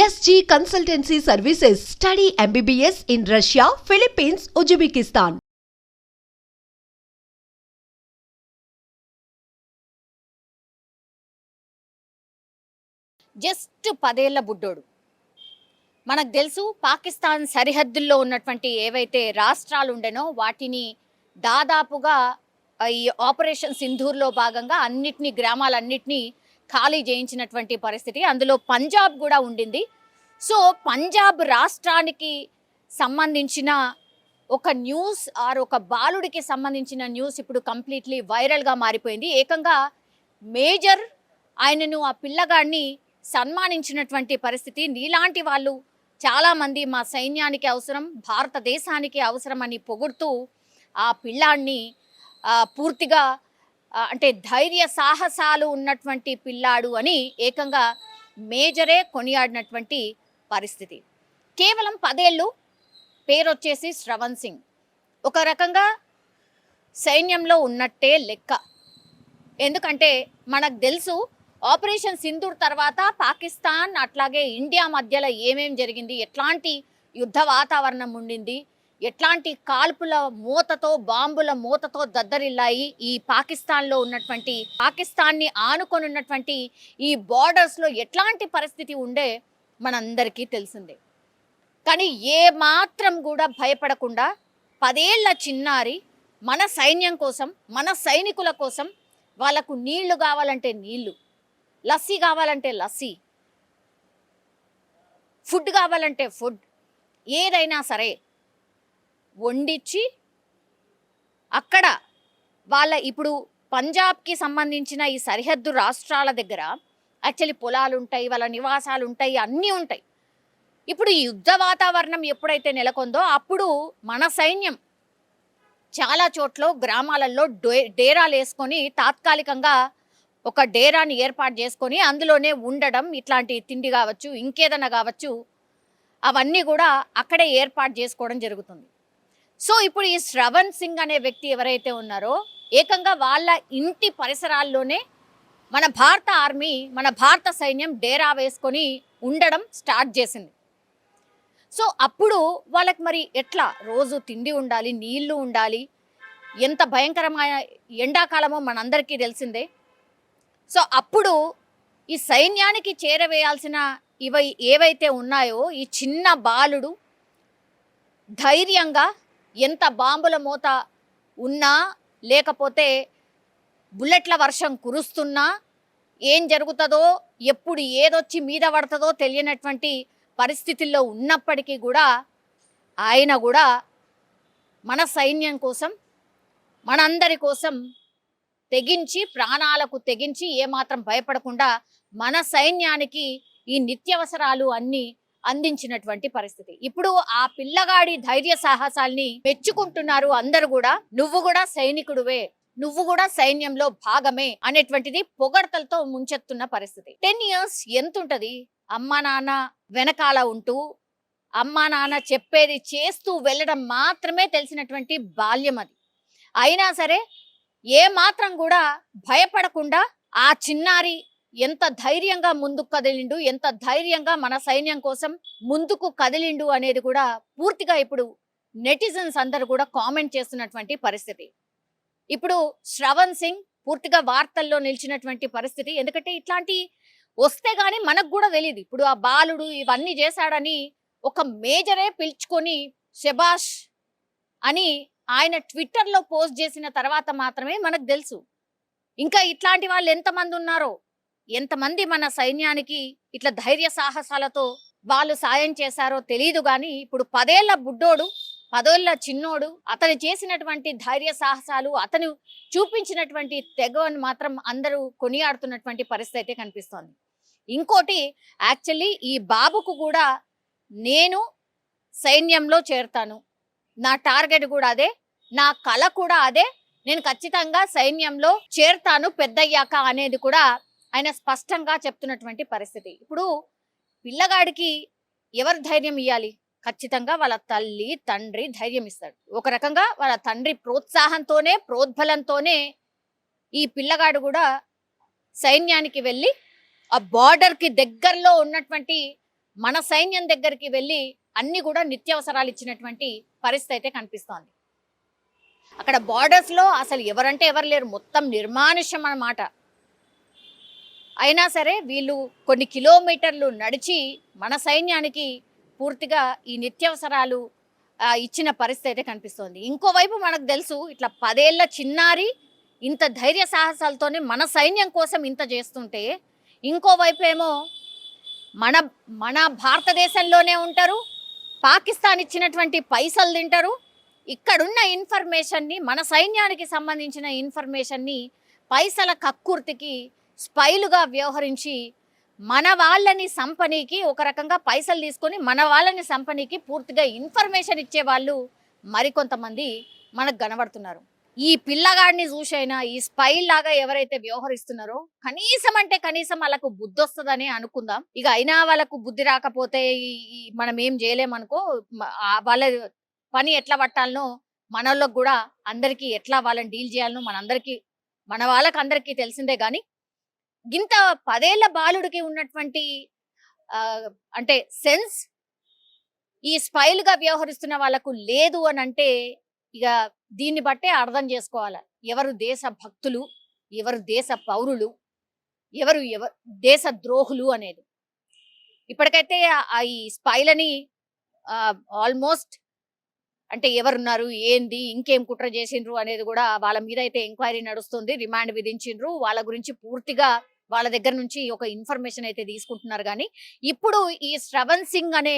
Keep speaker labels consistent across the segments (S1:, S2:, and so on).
S1: SG Consultancy Services. Study MBBS in Russia, Philippines, Uzbekistan.
S2: Just 10 ఏళ్ల బుడ్డోడు. మనకు తెలుసు పాకిస్తాన్ సరిహద్దుల్లో ఉన్నటువంటి ఏవైతే రాష్ట్రాలు ఉండేనో వాటిని దాదాపుగా ఈ ఆపరేషన్ సింధూర్లో భాగంగా గ్రామాలన్నిటినీ ఖాళీ చేయించినటువంటి పరిస్థితి. అందులో పంజాబ్ కూడా ఉండింది. సో పంజాబ్ రాష్ట్రానికి సంబంధించిన ఒక న్యూస్ ఒక బాలుడికి సంబంధించిన న్యూస్ ఇప్పుడు కంప్లీట్లీ వైరల్గా మారిపోయింది. ఏకంగా మేజర్ ఆయనను ఆ పిల్లగాడిని సన్మానించినటువంటి పరిస్థితి. నీలాంటి వాళ్ళు చాలామంది మా సైన్యానికి అవసరం, భారతదేశానికి అవసరం అని పొగుడుతూ ఆ పిల్లాడిని పూర్తిగా అంటే ధైర్య సాహసాలు ఉన్నటువంటి పిల్లాడు అని ఏకంగా మేజరే కొనియాడినటువంటి పరిస్థితి. కేవలం 10 ఏళ్ళు, పేరు వచ్చేసి శ్రవణ్ సింగ్. ఒక రకంగా సైన్యంలో ఉన్నట్టే లెక్క. ఎందుకంటే మనకు తెలుసు ఆపరేషన్ సింధూర్ తర్వాత పాకిస్తాన్ అట్లాగే ఇండియా మధ్యలో ఏమేం జరిగింది, ఎట్లాంటి యుద్ధ వాతావరణం ఉండింది, ఎట్లాంటి కాల్పుల మూతతో బాంబుల మూతతో దద్దరిల్లాయి ఈ పాకిస్తాన్లో ఉన్నటువంటి, పాకిస్తాన్ని ఆనుకొని ఉన్నటువంటి ఈ బార్డర్స్లో ఎట్లాంటి పరిస్థితి ఉండే మనందరికీ తెలిసిందే. కానీ ఏ మాత్రం కూడా భయపడకుండా 10 ఏళ్ల చిన్నారి మన సైన్యం కోసం, మన సైనికుల కోసం, వాళ్ళకు నీళ్లు కావాలంటే నీళ్లు, లస్సీ కావాలంటే లస్సీ, ఫుడ్ కావాలంటే ఫుడ్, ఏదైనా సరే వండిచ్చి అక్కడ వాళ్ళ ఇప్పుడు పంజాబ్కి సంబంధించిన ఈ సరిహద్దు రాష్ట్రాల దగ్గర యాక్చువల్లీ పొలాలు ఉంటాయి, వాళ్ళ నివాసాలు ఉంటాయి, అన్నీ ఉంటాయి. ఇప్పుడు ఈ యుద్ధ వాతావరణం ఎప్పుడైతే నెలకొందో అప్పుడు మన సైన్యం చాలా చోట్ల గ్రామాలలో డేరాలు వేసుకొని తాత్కాలికంగా ఒక డేరాని ఏర్పాటు చేసుకొని అందులోనే ఉండడం, ఇట్లాంటి తిండి కావచ్చు, ఇంకేదైనా కావచ్చు, అవన్నీ కూడా అక్కడే ఏర్పాటు చేసుకోవడం జరుగుతుంది. సో ఇప్పుడు ఈ శ్రవణ్ సింగ్ అనే వ్యక్తి ఎవరైతే ఉన్నారో ఏకంగా వాళ్ళ ఇంటి పరిసరాల్లోనే మన భారత ఆర్మీ, మన భారత సైన్యం డేరా వేసుకొని ఉండడం స్టార్ట్ చేసింది. సో అప్పుడు వాళ్ళకి మరి ఎట్లా రోజు తిండి ఉండాలి, నీళ్లు ఉండాలి, ఎంత భయంకరమైన ఎండాకాలమో మనందరికీ తెలిసిందే. సో అప్పుడు ఈ సైన్యానికి చేరవేయాల్సిన ఏవైతే ఉన్నాయో ఈ చిన్న బాలుడు ధైర్యంగా ఎంత బాంబుల మోత ఉన్నా లేకపోతే బుల్లెట్ల వర్షం కురుస్తున్నా, ఏం జరుగుతుందో ఎప్పుడు ఏదొచ్చి మీద పడుతుందో తెలియనటువంటి పరిస్థితుల్లో ఉన్నప్పటికీ కూడా ఆయన కూడా మన సైన్యం కోసం, మనందరి కోసం తెగించి, ప్రాణాలకు తెగించి ఏమాత్రం భయపడకుండా మన సైన్యానికి ఈ నిత్యావసరాలు అన్నీ అందించినటువంటి పరిస్థితి. ఇప్పుడు ఆ పిల్లగాడి ధైర్య సాహసాల్ని మెచ్చుకుంటున్నారు అందరూ కూడా. నువ్వు కూడా సైనికుడువే, నువ్వు కూడా సైన్యంలో భాగమే అనేటువంటిది పొగడ్తలతో ముంచెత్తున్న పరిస్థితి. 10 years ఎంత ఉంటది? అమ్మా నాన్న వెనకాల ఉంటూ, అమ్మా నాన్న చెప్పేది చేస్తూ వెళ్ళడం మాత్రమే తెలిసినటువంటి బాల్యం అది. అయినా సరే ఏ మాత్రం కూడా భయపడకుండా ఆ చిన్నారి ఎంత ధైర్యంగా ముందుకు కదిలిండు, ఎంత ధైర్యంగా మన సైన్యం కోసం ముందుకు కదిలిండు అనేది కూడా పూర్తిగా ఇప్పుడు నెటిజన్స్ అందరూ కూడా కామెంట్ చేస్తున్నటువంటి పరిస్థితి. ఇప్పుడు శ్రవణ్ సింగ్ పూర్తిగా వార్తల్లో నిలిచినటువంటి పరిస్థితి. ఎందుకంటే ఇట్లాంటి వస్తే గానీ మనకు కూడా తెలియదు. ఇప్పుడు ఆ బాలుడు ఇవన్నీ చేశాడని ఒక మేజరే పిలుచుకొని శబాష్ అని ఆయన ట్విట్టర్లో పోస్ట్ చేసిన తర్వాత మాత్రమే మనకు తెలుసు. ఇంకా ఇట్లాంటి వాళ్ళు ఎంతమంది ఉన్నారో, ఎంతమంది మన సైన్యానికి ఇట్లా ధైర్య సాహసాలతో వాళ్ళు సాయం చేశారో తెలియదు. కానీ ఇప్పుడు 10 ఏళ్ల బుడ్డోడు, 10 ఏళ్ల చిన్నోడు, అతను చేసినటువంటి ధైర్య సాహసాలు, అతను చూపించినటువంటి తెగవని మాత్రం అందరూ కొనియాడుతున్నటువంటి పరిస్థితి అయితే కనిపిస్తోంది. ఇంకోటి యాక్చువల్లీ ఈ బాబుకు కూడా నేను సైన్యంలో చేరతాను, నా టార్గెట్ కూడా అదే, నా కళ కూడా అదే, నేను ఖచ్చితంగా సైన్యంలో చేరతాను పెద్దయ్యాక అనేది కూడా ఆయన స్పష్టంగా చెప్తున్నటువంటి పరిస్థితి. ఇప్పుడు పిల్లగాడికి ఎవరు ధైర్యం ఇవ్వాలి? ఖచ్చితంగా వాళ్ళ తల్లి తండ్రి ధైర్యం ఇస్తాడు. ఒక రకంగా వాళ్ళ తండ్రి ప్రోత్సాహంతోనే, ప్రోద్బలంతోనే ఈ పిల్లగాడు కూడా సైన్యానికి వెళ్ళి ఆ బార్డర్కి దగ్గరలో ఉన్నటువంటి మన సైన్యం దగ్గరికి వెళ్ళి అన్ని కూడా నిత్యావసరాలు ఇచ్చినటువంటి పరిస్థితి అయితే కనిపిస్తోంది. అక్కడ బార్డర్స్ లో అసలు ఎవరంటే ఎవరు లేరు, మొత్తం నిర్మానుష్యం అన్నమాట. అయినా సరే వీళ్ళు కొన్ని కిలోమీటర్లు నడిచి మన సైన్యానికి పూర్తిగా ఈ నిత్యావసరాలు ఇచ్చిన పరిస్థితి అయితే కనిపిస్తోంది. ఇంకోవైపు మనకు తెలుసు, ఇట్లా 10 ఏళ్ల చిన్నారి ఇంత ధైర్య సాహసాలతోనే మన సైన్యం కోసం ఇంత చేస్తుంటే, ఇంకోవైపు ఏమో మన మన భారతదేశంలోనే ఉంటారు, పాకిస్తాన్ ఇచ్చినటువంటి పైసలు తింటారు. ఇక్కడున్న ఇన్ఫర్మేషన్ని, మన సైన్యానికి సంబంధించిన ఇన్ఫర్మేషన్ని పైసల కక్కుర్తికి స్పైలుగా వ్యవహరించి మన వాళ్ళని సంపనీకి, ఒక రకంగా పైసలు తీసుకొని మన వాళ్ళని సంపనీకి పూర్తిగా ఇన్ఫర్మేషన్ ఇచ్చే వాళ్ళు మరికొంతమంది మనకు కనబడుతున్నారు. ఈ పిల్లగాడిని చూసైనా ఈ స్పై లాగా ఎవరైతే వ్యవహరిస్తున్నారో కనీసం అంటే కనీసం వాళ్ళకు బుద్ధి వస్తుందని అనుకుందాం. ఇక అయినా వాళ్ళకు బుద్ధి రాకపోతే మనం ఏం చేయలేమనుకో, వాళ్ళ పని ఎట్లా పట్టాలనో మనోళ్ళకు కూడా అందరికీ ఎట్లా వాళ్ళని డీల్ చేయాలనో మన వాళ్ళకి అందరికీ తెలిసిందే. కానీ ఇంత 10 ఏళ్ల బాలుడికి ఉన్నటువంటి అంటే సెన్స్ ఈ స్పైల్గా వ్యవహరిస్తున్న వాళ్ళకు లేదు అని అంటే, ఇక దీన్ని బట్టే అర్థం చేసుకోవాలి ఎవరు దేశ భక్తులు, ఎవరు దేశ పౌరులు, ఎవరు దేశ ద్రోహులు అనేది. ఇప్పటికైతే ఈ స్పైలని ఆల్మోస్ట్ అంటే ఎవరున్నారు, ఏంది, ఇంకేం కుట్ర చేసిండ్రు అనేది కూడా వాళ్ళ మీద అయితే ఎంక్వైరీ నడుస్తుంది, రిమాండ్ విధించిండ్రు. వాళ్ళ గురించి పూర్తిగా వాళ్ళ దగ్గర నుంచి ఒక ఇన్ఫర్మేషన్ అయితే తీసుకుంటున్నారు. కానీ ఇప్పుడు ఈ శ్రవణ్ సింగ్ అనే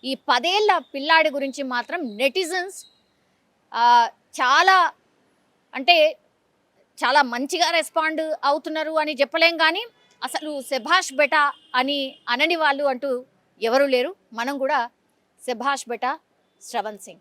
S2: ఈ 10 ఏళ్ల పిల్లాడి గురించి మాత్రం నెటిజన్స్ చాలా అంటే చాలా మంచిగా రెస్పాండ్ అవుతున్నారు అని చెప్పలేం. కానీ అసలు శభాష్ బెటా అని అనని వాళ్ళు అంటూ ఎవరు లేరు. మనం కూడా శభాష్ బెటా శ్రవణ్ సింగ్.